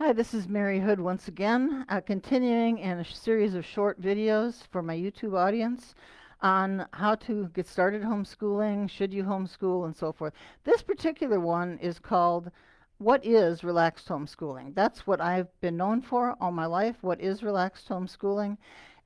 Hi, this is Mary Hood once again, continuing in a series of short videos for my YouTube audience on how to get started homeschooling, should you homeschool, and so forth. This particular one is called What is Relaxed Homeschooling? That's what I've been known for all my life. What is relaxed homeschooling?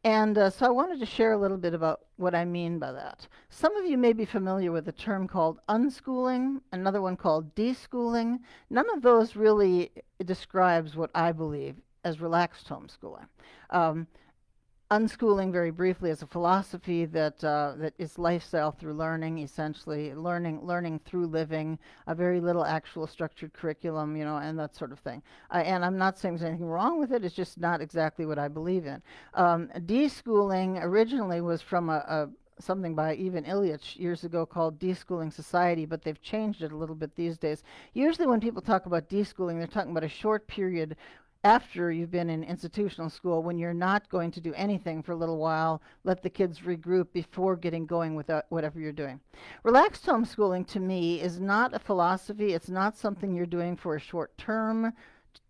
And so I wanted to share a little bit about what I mean by that. Some of you may be familiar with a term called unschooling, another one called deschooling. None of those really describes what I believe as relaxed homeschooling. Um, Unschooling, very briefly, is a philosophy that is lifestyle through learning, essentially learning through living, a very little actual structured curriculum, and that sort of thing. And I'm not saying there's anything wrong with it. It's just not exactly what I believe in. Deschooling originally was from a something by Ivan Ilyich years ago called Deschooling Society, but they've changed it a little bit these days. Usually when people talk about deschooling, they're talking about a short period after you've been in institutional school when you're not going to do anything for a little while, let the kids regroup before getting going with whatever you're doing. Relaxed homeschooling to me is not a philosophy. It's not something you're doing for a short term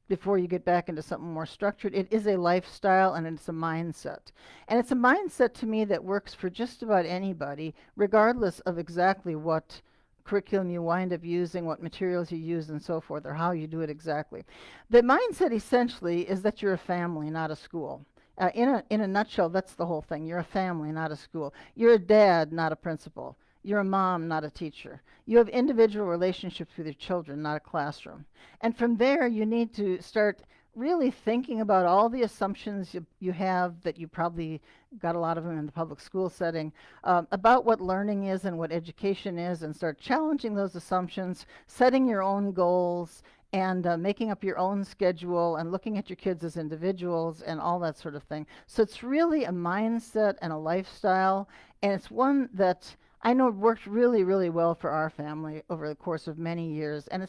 before you get back into something more structured. It is a lifestyle and it's a mindset. And it's a mindset to me that works for just about anybody, regardless of exactly what curriculum you wind up using, what materials you use, and so forth, or how you do it exactly. The mindset essentially is that you're a family, not a school. In a nutshell, that's the whole thing. You're a family, not a school. You're a dad, not a principal. You're a mom, not a teacher. You have individual relationships with your children, not a classroom. And from there, you need to start really thinking about all the assumptions you have that you probably got a lot of them in the public school setting, about what learning is and what education is, and start challenging those assumptions, setting your own goals, and making up your own schedule and looking at your kids as individuals and all that sort of thing. So it's really a mindset and a lifestyle, and it's one that I know worked really, really well for our family over the course of many years, and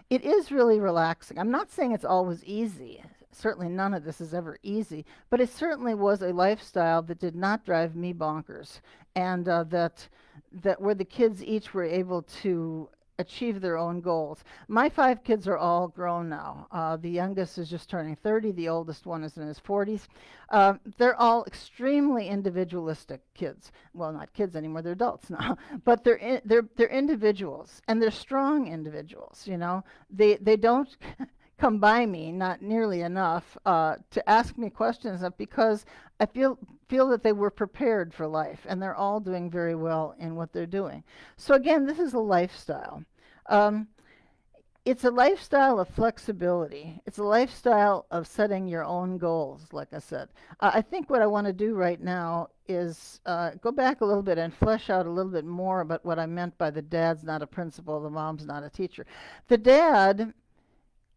it is really relaxing. I'm not saying it's always easy. Certainly none of this is ever easy, but it certainly was a lifestyle that did not drive me bonkers, and that where the kids each were able to achieve their own goals. My 5 kids are all grown now. The youngest is just turning 30. The oldest one is in his 40s. They're all extremely individualistic kids. Well, not kids anymore; they're adults now. But they're individuals, and they're strong individuals. They don't come by me, not nearly enough, to ask me questions because I feel that they were prepared for life, and they're all doing very well in what they're doing. So again, this is a lifestyle. Um, it's a lifestyle of flexibility. It's a lifestyle of setting your own goals, like I said. I think what I want to do right now is go back a little bit and flesh out a little bit more about what I meant by the dad's not a principal, the mom's not a teacher. The dad,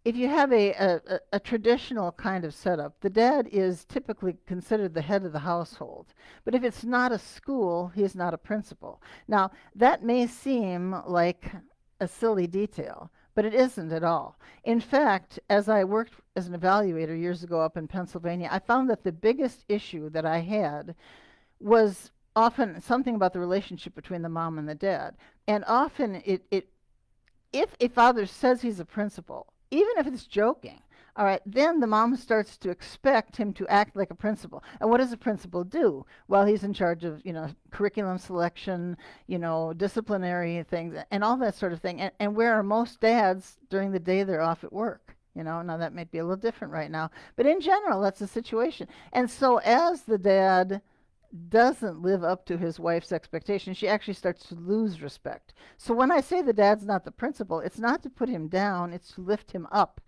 if you have a traditional kind of setup, the dad is typically considered the head of the household. But if it's not a school, he's not a principal. Now, that may seem like a silly detail, but it isn't at all. In fact, as I worked as an evaluator years ago up in Pennsylvania, I found that the biggest issue that I had was often something about the relationship between the mom and the dad. And often if a father says he's a principal, even if it's joking, all right, then the mom starts to expect him to act like a principal. And what does a principal do? Well, he's in charge of, curriculum selection, disciplinary things, and all that sort of thing. And where are most dads during the day? They're off at work. Now that might be a little different right now, but in general, that's the situation. And so as the dad doesn't live up to his wife's expectations, she actually starts to lose respect. So when I say the dad's not the principal, it's not to put him down, it's to lift him up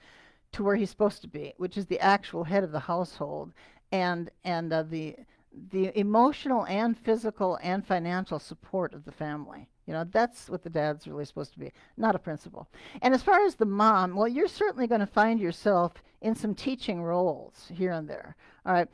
to where he's supposed to be, which is the actual head of the household, and the emotional and physical and financial support of the family. That's what the dad's really supposed to be, not a principal. And as far as the mom, well, you're certainly going to find yourself in some teaching roles here and there. All right.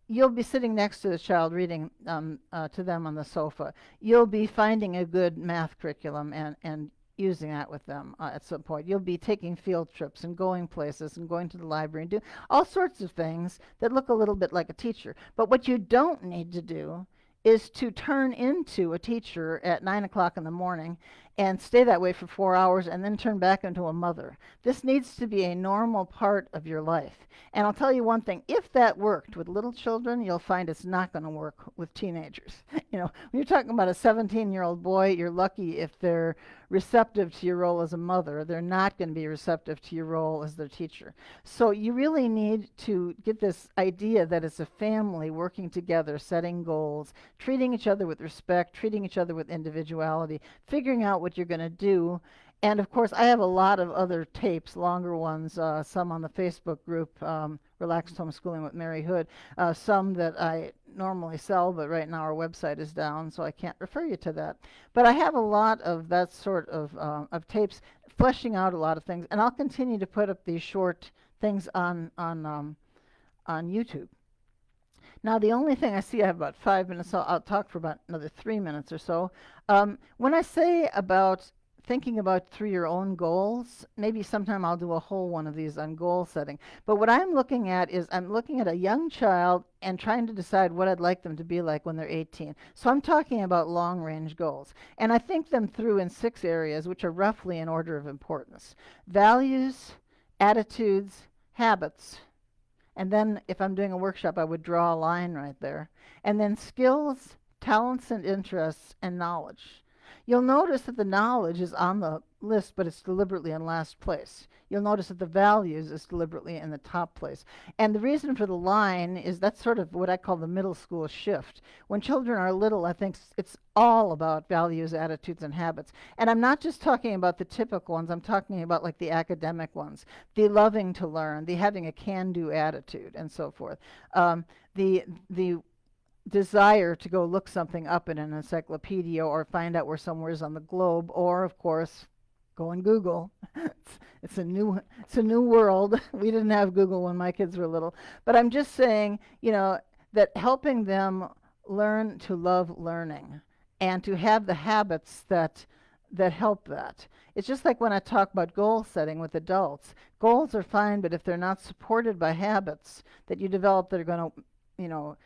You'll be sitting next to the child reading to them on the sofa. You'll be finding a good math curriculum and using that with them at some point. You'll be taking field trips and going places and going to the library and do all sorts of things that look a little bit like a teacher. But what you don't need to do is to turn into a teacher at 9 o'clock in the morning and stay that way for 4 hours and then turn back into a mother. This needs to be a normal part of your life. And I'll tell you one thing, if that worked with little children, you'll find it's not going to work with teenagers. You know, when you're talking about a 17-year-old boy, you're lucky if they're receptive to your role as a mother. They're not going to be receptive to your role as their teacher. So you really need to get this idea that it's a family working together, setting goals, treating each other with respect, treating each other with individuality, figuring out what you're going to do. And of course, I have a lot of other tapes, longer ones, some on the Facebook group, Relaxed Homeschooling with Mary Hood, some that I normally sell, but right now our website is down, so I can't refer you to that. But I have a lot of that sort of tapes fleshing out a lot of things, and I'll continue to put up these short things on YouTube. Now, the only thing I see, I have about 5 minutes, so I'll talk for about another 3 minutes or so. When I say about thinking about through your own goals, maybe sometime I'll do a whole one of these on goal setting. But what I'm looking at is I'm looking at a young child and trying to decide what I'd like them to be like when they're 18. So I'm talking about long-range goals. And I think them through in 6 areas, which are roughly in order of importance: values, attitudes, habits, and then if I'm doing a workshop, I would draw a line right there. And then skills, talents and interests, and knowledge. You'll notice that the knowledge is on the list, but it's deliberately in last place. You'll notice that the values is deliberately in the top place. And the reason for the line is that's sort of what I call the middle school shift. When children are little, I think it's all about values, attitudes, and habits. And I'm not just talking about the typical ones. I'm talking about like the academic ones, the loving to learn, the having a can-do attitude, and so forth. The desire to go look something up in an encyclopedia or find out where somewhere is on the globe, or of course go and Google. It's a new world. We didn't have Google when my kids were little, but I'm just saying, you know, that helping them learn to love learning and to have the habits that help that. It's just like when I talk about goal setting with adults. Goals are fine, but if they're not supported by habits that you develop that are going to, you know,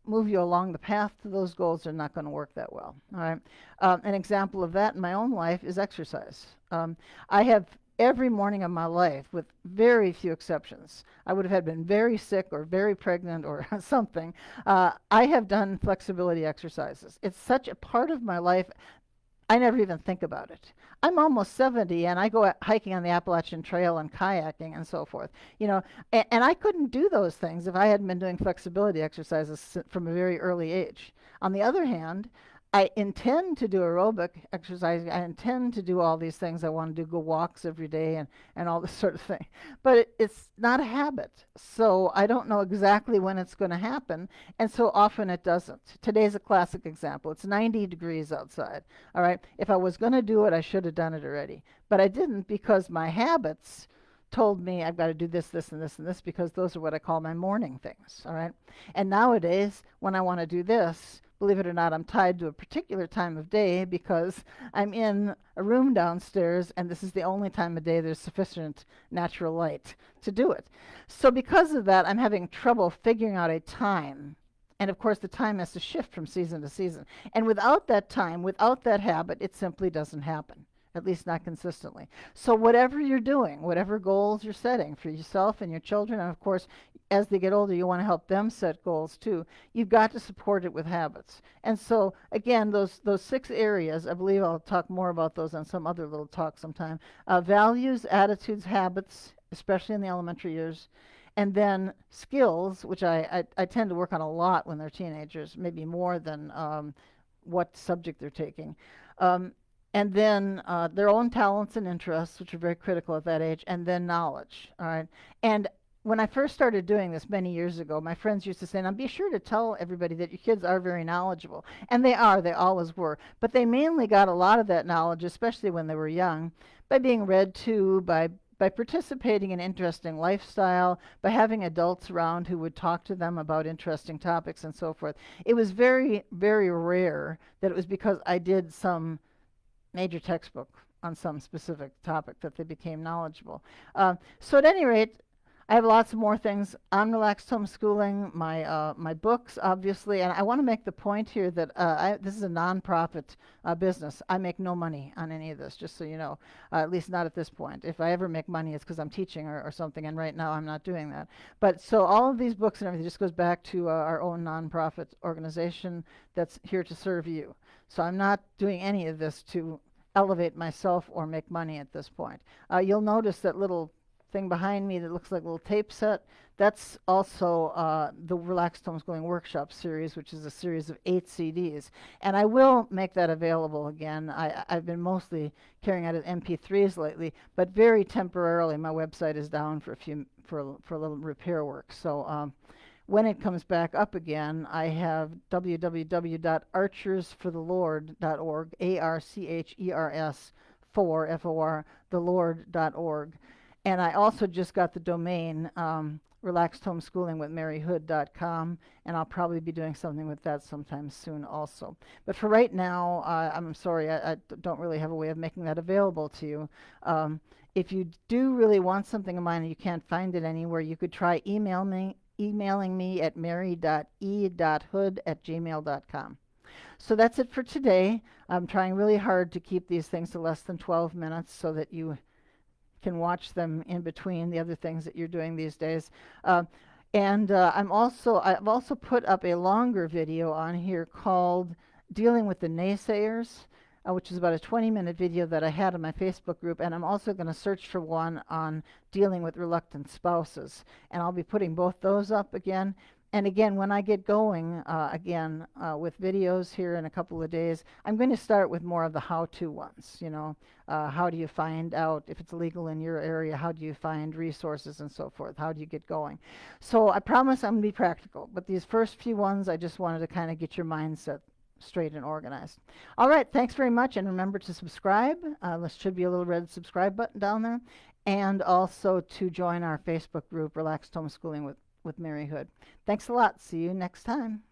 move you along the path to those goals, are not going to work that well. All right. An example of that in my own life is exercise. I have every morning of my life, with very few exceptions, I would have been very sick or very pregnant or something, I have done flexibility exercises. It's such a part of my life, I never even think about it. I'm almost 70 and I go hiking on the Appalachian Trail and kayaking and so forth. You know, and I couldn't do those things if I hadn't been doing flexibility exercises from a very early age. On the other hand, I intend to do aerobic exercise. I intend to do all these things. I want to go walks every day and all this sort of thing. But it's not a habit. So I don't know exactly when it's going to happen. And so often it doesn't. Today's a classic example. It's 90 degrees outside. All right. If I was going to do it, I should have done it already. But I didn't, because my habits told me I've got to do this, this, and this, and this, because those are what I call my morning things. All right. And nowadays, when I want to do this, believe it or not, I'm tied to a particular time of day because I'm in a room downstairs and this is the only time of day there's sufficient natural light to do it. So because of that, I'm having trouble figuring out a time. And of course, the time has to shift from season to season. And without that time, without that habit, it simply doesn't happen, at least not consistently. So whatever you're doing, whatever goals you're setting for yourself and your children, and of course, as they get older, you want to help them set goals too. You've got to support it with habits. And so, again, those 6 areas, I believe I'll talk more about those on some other little talk sometime. Values, attitudes, habits, especially in the elementary years. And then skills, which I tend to work on a lot when they're teenagers, maybe more than what subject they're taking. And then their own talents and interests, which are very critical at that age, and then knowledge. All right. And when I first started doing this many years ago, my friends used to say, now be sure to tell everybody that your kids are very knowledgeable. And they are, they always were. But they mainly got a lot of that knowledge, especially when they were young, by being read to, by participating in interesting lifestyle, by having adults around who would talk to them about interesting topics and so forth. It was very, very rare that it was because I did some major textbook on some specific topic that they became knowledgeable. So at any rate, I have lots of more things on relaxed homeschooling, my books, obviously, and I want to make the point here that this is a nonprofit business. I make no money on any of this, just so you know, at least not at this point. If I ever make money, it's because I'm teaching or something, and right now I'm not doing that. But so all of these books and everything just goes back to our own nonprofit organization that's here to serve you. So I'm not doing any of this to elevate myself or make money at this point. You'll notice that little thing behind me that looks like a little tape set. That's also the Relaxed Homeschooling Workshop series, which is a series of 8 CDs. And I will make that available again. I've been mostly carrying out MP3s lately, but very temporarily my website is down for a little repair work. So when it comes back up again, I have www.archersforthelord.org, ARCHERS 4 FOR thelord.org. And I also just got the domain relaxedhomeschoolingwithmaryhood.com, and I'll probably be doing something with that sometime soon also. But for right now, I'm sorry, I don't really have a way of making that available to you. If you do really want something of mine and you can't find it anywhere, you could try emailing me at mary.e.hood@gmail.com. So that's it for today. I'm trying really hard to keep these things to less than 12 minutes so that you can watch them in between the other things that you're doing these days. I've also put up a longer video on here called Dealing with the Naysayers, which is about a 20-minute video that I had on my Facebook group, and I'm also going to search for one on dealing with reluctant spouses, and I'll be putting both those up again. And again, when I get going with videos here in a couple of days, I'm going to start with more of the how-to ones. You know, how do you find out if it's legal in your area? How do you find resources and so forth? How do you get going? So I promise I'm going to be practical. But these first few ones, I just wanted to kind of get your mindset straight and organized. All right, thanks very much. And remember to subscribe. There should be a little red subscribe button down there. And also to join our Facebook group, Relaxed Homeschooling with Mary Hood. Thanks a lot. See you next time.